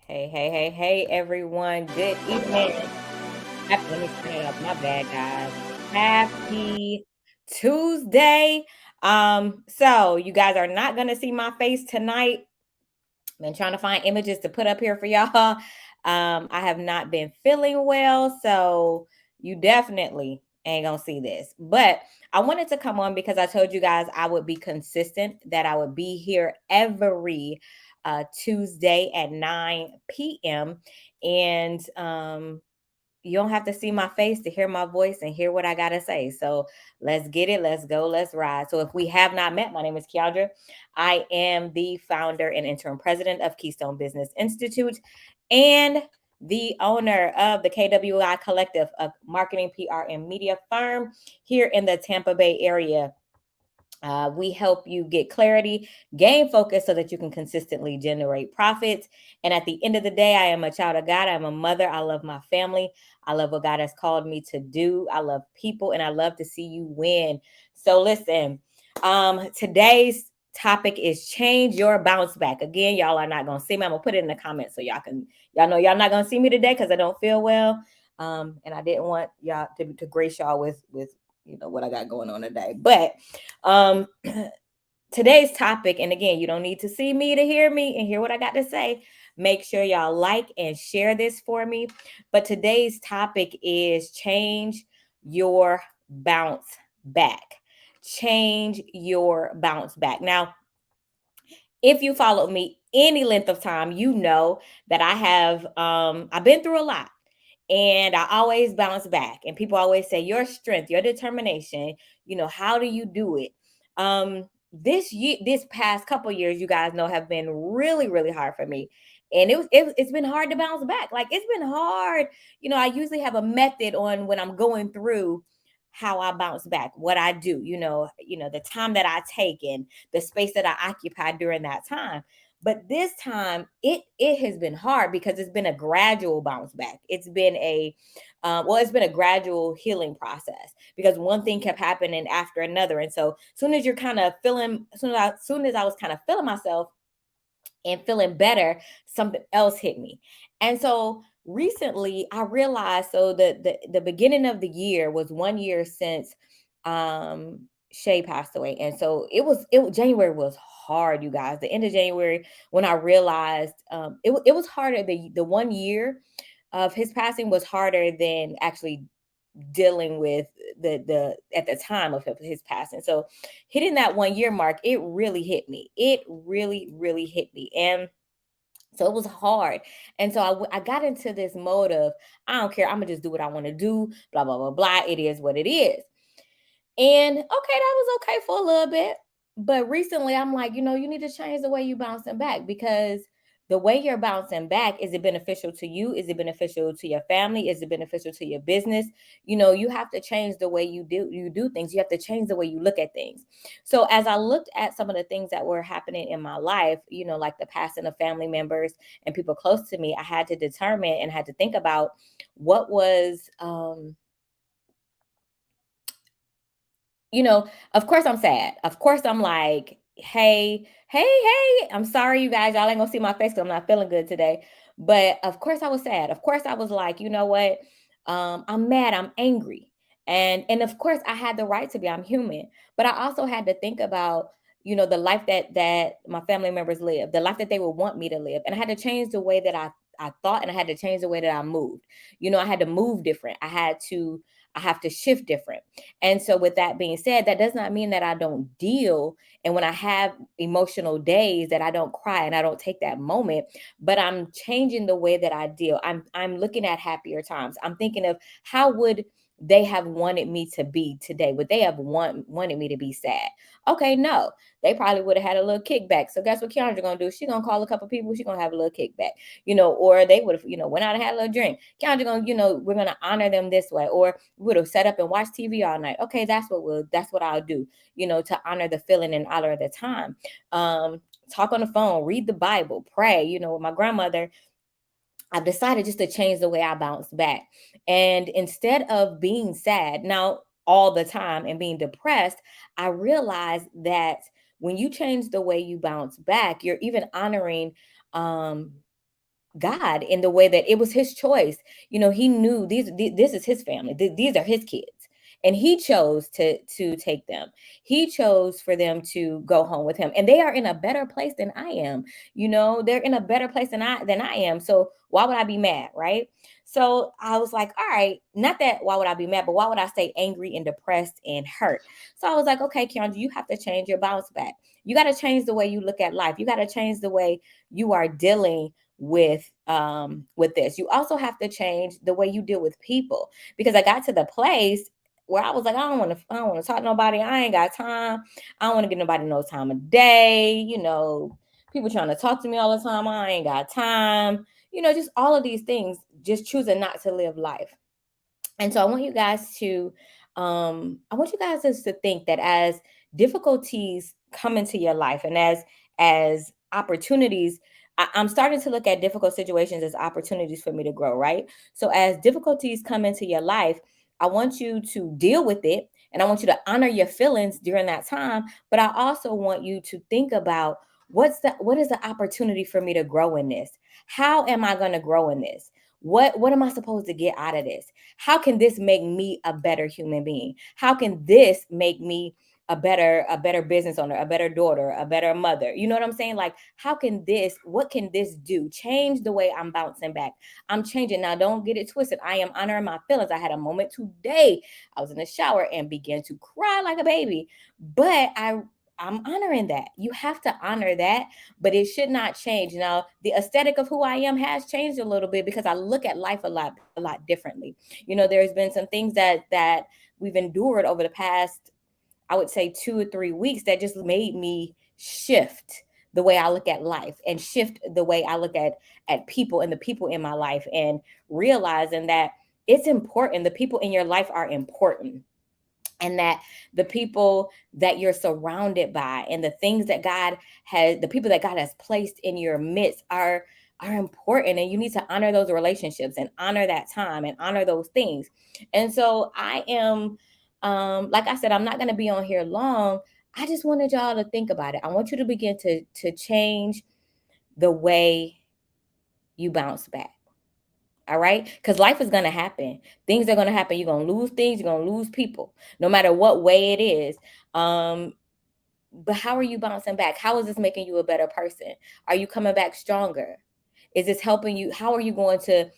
Hey, everyone. Good evening. Let me turn it up. My bad, guys. Happy Tuesday. So you guys are not gonna see my face tonight. Been trying to find images to put up here for y'all. I have not been feeling well, so you definitely ain't gonna see this. But I wanted to come on because I told you guys I would be consistent, that I would be here every Tuesday at 9 p.m. And you don't have to see my face to hear my voice and hear what I got to say. So let's get it. Let's go. Let's ride. So if we have not met, my name is Keandra. I am the founder and interim president of Keystone Business Institute and the owner of the KWI Collective, a marketing, PR, and media firm here in the Tampa Bay area. We help you get clarity, gain focus so that you can consistently generate profits. And at the end of the day, I am a child of God. I'm a mother. I love my family. I love what God has called me to do. I love people and I love to see you win. So listen, today's topic is change your bounce back. Again, y'all are not going to see me. I'm going to put it in the comments so y'all know y'all not going to see me today because I don't feel well. And I didn't want y'all to grace y'all with what I got going on today. But um today's topic, and again, you don't need to see me to hear me and hear what I got to say. Make sure y'all like and share this for me. But today's topic is change your bounce back. Change your bounce back. Now, if you followed me any length of time, you know that I've been through a lot and I always bounce back. And people always say your strength, your determination, how do you do it? This past couple years, you guys know, have been really, really hard for me. And it's been hard to bounce back. Like, it's been hard. I usually have a method on when I'm going through how I bounce back, what I do, the time that I take and the space that I occupy during that time. But this time it has been hard because it's been a gradual bounce back. It's been it's been a gradual healing process because one thing kept happening after another. And so soon as you're kind of feeling, soon as I was kind of feeling myself and feeling better, something else hit me. And so recently I realized, so the beginning of the year was 1 year since Shay passed away. And so January was hard, you guys. The end of January, when I realized it was harder. The 1 year of his passing was harder than actually dealing with the at the time of his passing. So hitting that 1 year mark, it really hit me. It really, really hit me. And so it was hard. And so I got into this mode of, I don't care. I'm going to just do what I want to do. Blah, blah, blah, blah. It is what it is. And okay, that was okay for a little bit. But recently I'm like, you need to change the way you bouncing back, because the way you're bouncing back, is it beneficial to you? Is it beneficial to your family? Is it beneficial to your business? You have to change the way you do things. You have to change the way you look at things. So as I looked at some of the things that were happening in my life, like the passing of family members and people close to me, I had to determine and had to think about what was of course I'm sad. Of course I'm like, hey, I'm sorry, you guys. Y'all ain't gonna see my face because I'm not feeling good today. But of course I was sad. Of course I was like, you know what? I'm mad. I'm angry. And of course I had the right to be. I'm human. But I also had to think about, the life that my family members live, the life that they would want me to live. And I had to change the way that I thought, and I had to change the way that I moved. I had to move different. I have to shift different. And so, with that being said, that does not mean that I don't deal. And when I have emotional days, that I don't cry and I don't take that moment, but I'm changing the way that I deal. I'm looking at happier times. I'm thinking of, how would they have wanted me to be today? Would they have wanted me to be sad? Okay, no, they probably would have had a little kickback. So guess what Keandra gonna do? She gonna call a couple people. She gonna have a little kickback, or they would have, went out and had a little drink. Keandra gonna, we're gonna honor them this way, or we would have sat up and watched TV all night. Okay, that's what I'll do, to honor the feeling and honor the time. Talk on the phone, read the Bible, pray. With my grandmother, I've decided just to change the way I bounce back. And instead of being sad now all the time and being depressed, I realized that when you change the way you bounce back, you're even honoring God in the way that it was his choice. He knew this is his family. These are his kids. And he chose to take them. He chose for them to go home with him. And they are in a better place than I am. They're in a better place than I am. So why would I be mad, right? So I was like, all right, not that why would I be mad, but why would I stay angry and depressed and hurt? So I was like, okay, Keandra, you have to change your bounce back. You got to change the way you look at life. You got to change the way you are dealing with this. You also have to change the way you deal with people, because I got to the place where I was like, I don't want to talk to nobody. I ain't got time. I don't want to give nobody no time of day. People trying to talk to me all the time. I ain't got time. Just all of these things, just choosing not to live life. And so I want you guys to think that as difficulties come into your life, and as opportunities, I'm starting to look at difficult situations as opportunities for me to grow, right? So as difficulties come into your life, I want you to deal with it, and I want you to honor your feelings during that time. But I also want you to think about what is the opportunity for me to grow in this? How am I going to grow in this? What am I supposed to get out of this? How can this make me a better human being? How can this make me a better business owner, a better daughter, a better mother? You know what I'm saying? Like, what can this do? Change the way I'm bouncing back. I'm changing. Now, don't get it twisted. I am honoring my feelings. I had a moment today. I was in the shower and began to cry like a baby. But I'm honoring that. You have to honor that, but it should not change. Now, the aesthetic of who I am has changed a little bit because I look at life a lot differently. There's been some things that we've endured over the past, I would say, 2 or 3 weeks, that just made me shift the way I look at life, and shift the way I look at people and the people in my life, and realizing that it's important. The people in your life are important, and that the people that you're surrounded by, and the people that God has placed in your midst are important, and you need to honor those relationships and honor that time and honor those things. And so I am, like I said, I'm not going to be on here long. I just wanted y'all to think about it. I want you to begin to change the way you bounce back. All right. Because life is going to happen. Things are going to happen. You're going to lose things. You're going to lose people, no matter what way it is. But how are you bouncing back? How is this making you a better person? Are you coming back stronger? Is this helping you? How are you going to,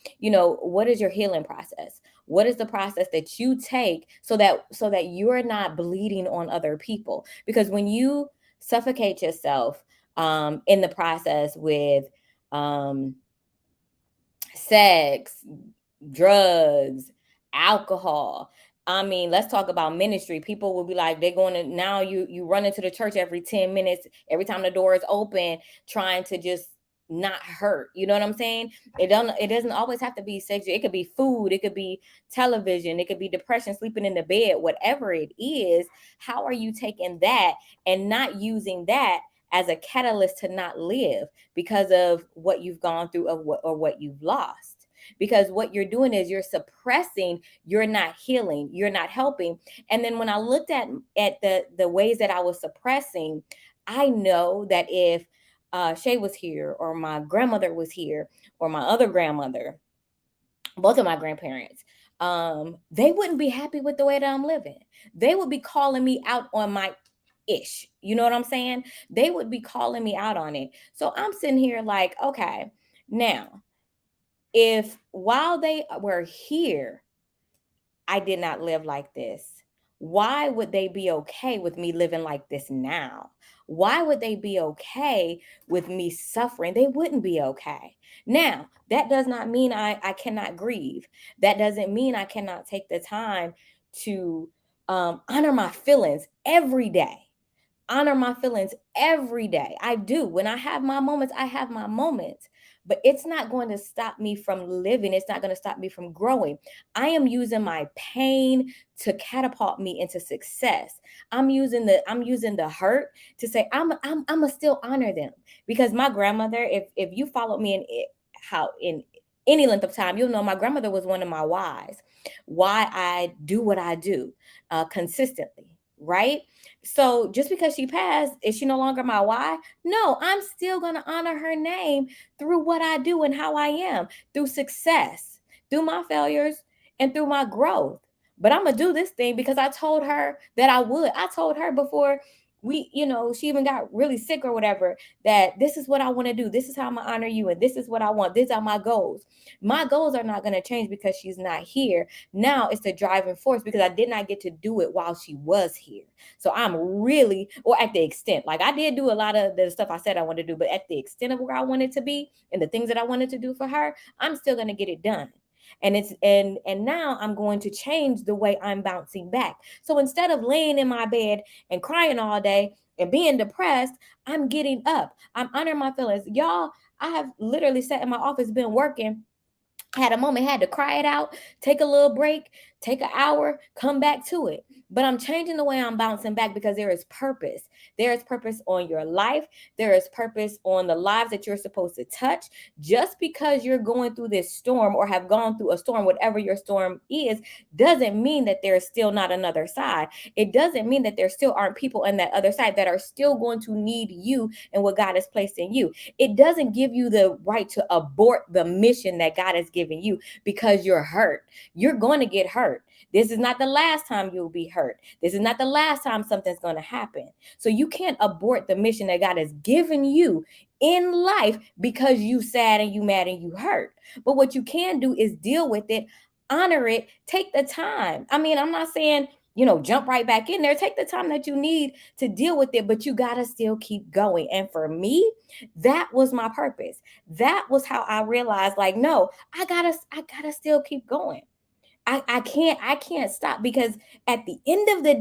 what is your healing process? What is the process that you take so that you're not bleeding on other people? Because when you suffocate yourself in the process with sex, drugs, alcohol. I mean, let's talk about ministry. People will be like, they're going to, now you run into the church every 10 minutes, every time the door is open, trying to just not hurt. You know what I'm saying? It doesn't always have to be sexual. It could be food, it could be television, it could be depression, sleeping in the bed, whatever it is. How are you taking that and not using that as a catalyst to not live because of what you've gone through, or what you've lost? Because what you're doing is you're suppressing, you're not healing, you're not helping. And then when I looked at the ways that I was suppressing, I know that if Shay was here, or my grandmother was here, or my other grandmother, both of my grandparents, they wouldn't be happy with the way that I'm living. They would be calling me out on my ish. You know what I'm saying? They would be calling me out on it. So I'm sitting here like, okay, now, if while they were here, I did not live like this, why would they be okay with me living like this now? Why would they be okay with me suffering? They wouldn't be okay. Now, that does not mean I cannot grieve. That doesn't mean I cannot take the time to honor my feelings every day. Honor my feelings every day. I do. When I have my moments, I have my moments. But it's not going to stop me from living. It's not going to stop me from growing. I am using my pain to catapult me into success. I'm using the hurt to say I'm still honor them. Because my grandmother, if you followed me in any length of time, you'll know my grandmother was one of my whys. Why I do what I do consistently. right? So just because she passed, is she no longer my why? No, I'm still going to honor her name through what I do and how I am, through success, through my failures, and through my growth. But I'm going to do this thing because I told her that I would. I told her before she even got really sick or whatever, that this is what I want to do. This is how I'm going to honor you. And this is what I want. These are my goals. My goals are not going to change because she's not here. Now it's the driving force because I did not get to do it while she was here. So I'm really, or at the extent, like I did do a lot of the stuff I said I wanted to do, but at the extent of where I wanted to be and the things that I wanted to do for her, I'm still going to get it done. And now I'm going to change the way I'm bouncing back. So instead of laying in my bed and crying all day and being depressed, I'm getting up. I'm honoring my feelings. Y'all, I have literally sat in my office, been working, had a moment, had to cry it out, take a little break, take an hour, come back to it. But I'm changing the way I'm bouncing back because there is purpose. There is purpose on your life. There is purpose on the lives that you're supposed to touch. Just because you're going through this storm or have gone through a storm, whatever your storm is, doesn't mean that there is still not another side. It doesn't mean that there still aren't people on that other side that are still going to need you and what God has placed in you. It doesn't give you the right to abort the mission that God has given you because you're hurt. You're going to get hurt. This is not the last time you'll be hurt. This is not the last time something's going to happen. So you can't abort the mission that God has given you in life because you sad and you mad and you hurt. But what you can do is deal with it, honor it, take the time. I mean, I'm not saying, jump right back in there. Take the time that you need to deal with it, but you got to still keep going. And for me, that was my purpose. That was how I realized, like, no, I gotta still keep going. I can't stop because at the end of the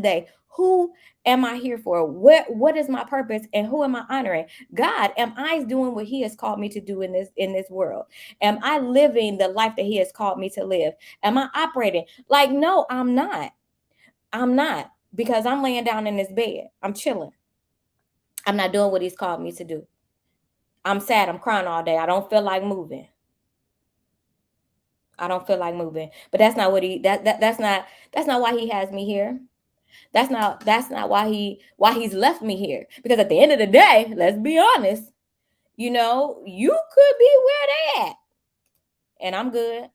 day, who am I here for? What is my purpose and who am I honoring? God. Am I doing what he has called me to do in this world? Am I living the life that he has called me to live? Am I operating? Like, no, I'm not. I'm not, because I'm laying down in this bed. I'm chilling. I'm not doing what he's called me to do. I'm sad. I'm crying all day. I don't feel like moving. I don't feel like moving. But that's not what that's not why he has me here. That's not why he's left me here. Because at the end of the day, let's be honest, you could be where they at. And I'm good.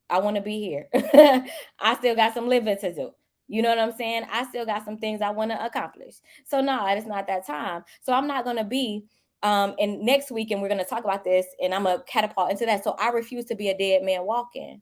I want to be here. I still got some living to do. You know what I'm saying? I still got some things I want to accomplish. So no, it's not that time. So I'm not gonna be and next week, and we're gonna talk about this, and I'm gonna catapult into that. So I refuse to be a dead man walking.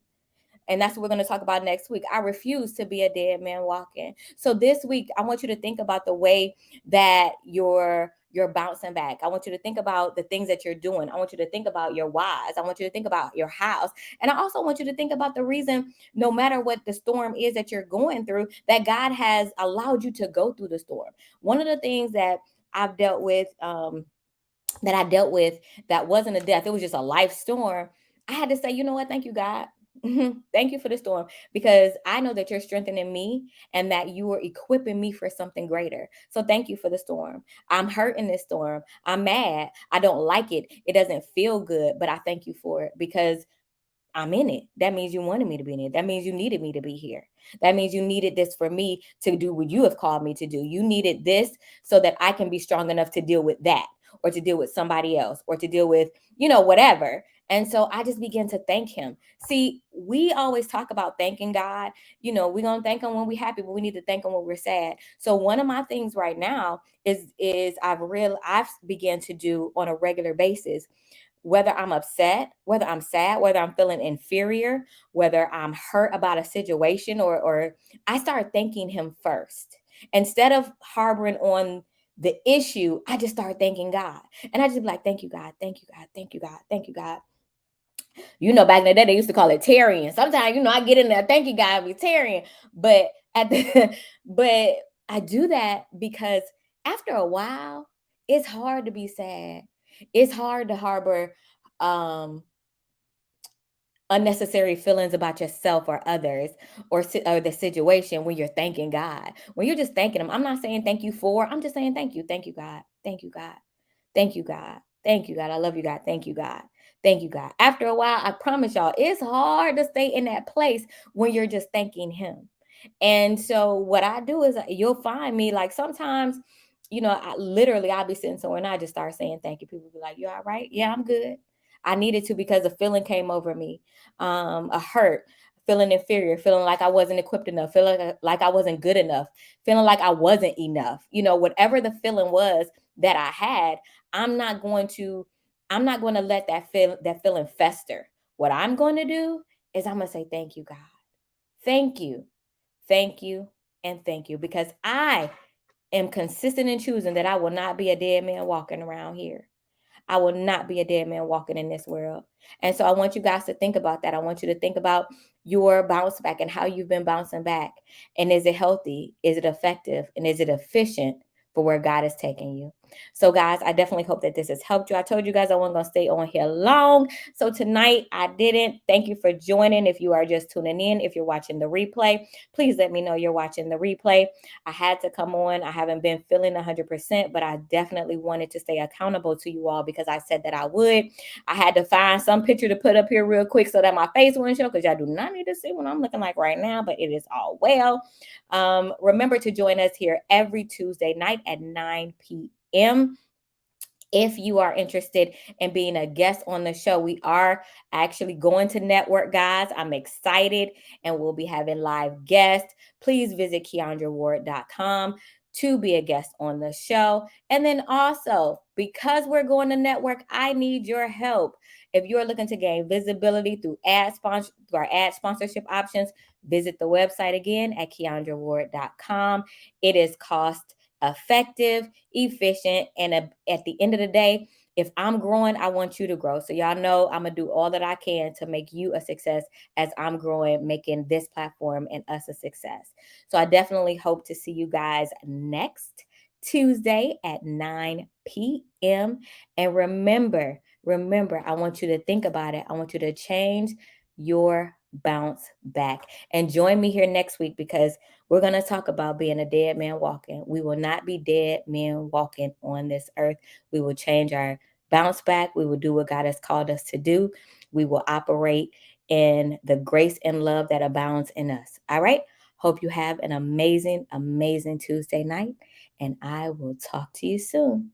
And that's what we're going to talk about next week. I refuse to be a dead man walking. So this week, I want you to think about the way that you're bouncing back. I want you to think about the things that you're doing. I want you to think about your whys. I want you to think about your hows. And I also want you to think about the reason, no matter what the storm is that you're going through, that God has allowed you to go through the storm. One of the things that I've dealt with, that wasn't a death, it was just a life storm. I had to say, you know what? Thank you, God. Thank you for the storm, because I know that you're strengthening me and that you are equipping me for something greater. So thank you for the storm. I'm hurt in this storm. I'm mad. I don't like it. It doesn't feel good, but I thank you for it because I'm in it. That means you wanted me to be in it. That means you needed me to be here. That means you needed this for me to do what you have called me to do. You needed this so that I can be strong enough to deal with that, or to deal with somebody else, or to deal with, whatever. And so I just began to thank him. See, we always talk about thanking God. We're going to thank him when we're happy, but we need to thank him when we're sad. So one of my things right now is I've began to do on a regular basis, whether I'm upset, whether I'm sad, whether I'm feeling inferior, whether I'm hurt about a situation, or I start thanking him first. Instead of harboring on the issue, I just start thanking God. And I just be like, thank you, God, thank you, God, thank you, God, thank you, God. Back in the day, they used to call it tarrying. Sometimes, I get in there, thank you, God, be tarrying. But but I do that because after a while, it's hard to be sad. It's hard to harbor um unnecessary feelings about yourself or others, or the situation, when you're thanking God. When you're just thanking him, I'm not saying thank you for, I'm just saying thank you. Thank you, God. Thank you, God. Thank you, God. Thank you, God. I love you, God. Thank you, God. Thank you, God. After a while, I promise y'all, it's hard to stay in that place when you're just thanking him. And so what I do is you'll find me like sometimes, I'll be sitting somewhere and I just start saying thank you. People be like, "You all right?" Yeah, I'm good. I needed to because a feeling came over me, a hurt, feeling inferior, feeling like I wasn't equipped enough, feeling like I wasn't good enough, feeling like I wasn't enough. Whatever the feeling was that I had, I'm not going to, I'm not going to let that feeling fester. What I'm going to do is I'm going to say thank you, God. Thank you. Thank you and thank you because I am consistent in choosing that I will not be a dead man walking around here. I will not be a dead man walking in this world. And so I want you guys to think about that. I want you to think about your bounce back and how you've been bouncing back. And is it healthy? Is it effective? And is it efficient for where God is taking you? So, guys, I definitely hope that this has helped you. I told you guys I wasn't going to stay on here long. So, tonight I didn't. Thank you for joining. If you are just tuning in, if you're watching the replay, please let me know you're watching the replay. I had to come on. I haven't been feeling 100%, but I definitely wanted to stay accountable to you all because I said that I would. I had to find some picture to put up here real quick so that my face wouldn't show because y'all do not need to see what I'm looking like right now, but it is all well. Remember to join us here every Tuesday night at 9 p.m. If you are interested in being a guest on the show, we are actually going to network, guys. I'm excited, and we'll be having live guests. Please visit KeandraWard.com to be a guest on the show. And then also, because we're going to network, I need your help. If you're looking to gain visibility through our ad sponsorship options, visit the website again at KeandraWard.com. It is cost effective, efficient, and at the end of the day, if I'm growing, I want you to grow. So y'all know I'm gonna do all that I can to make you a success as I'm growing, making this platform and us a success. So I definitely hope to see you guys next Tuesday at 9 p.m. And remember, I want you to think about it. I want you to change your bounce back and join me here next week because we're going to talk about being a dead man walking. We will not be dead men walking on this earth. We will change our bounce back. We will do what God has called us to do. We will operate in the grace and love that abounds in us. All right. Hope you have an amazing, amazing Tuesday night, and I will talk to you soon.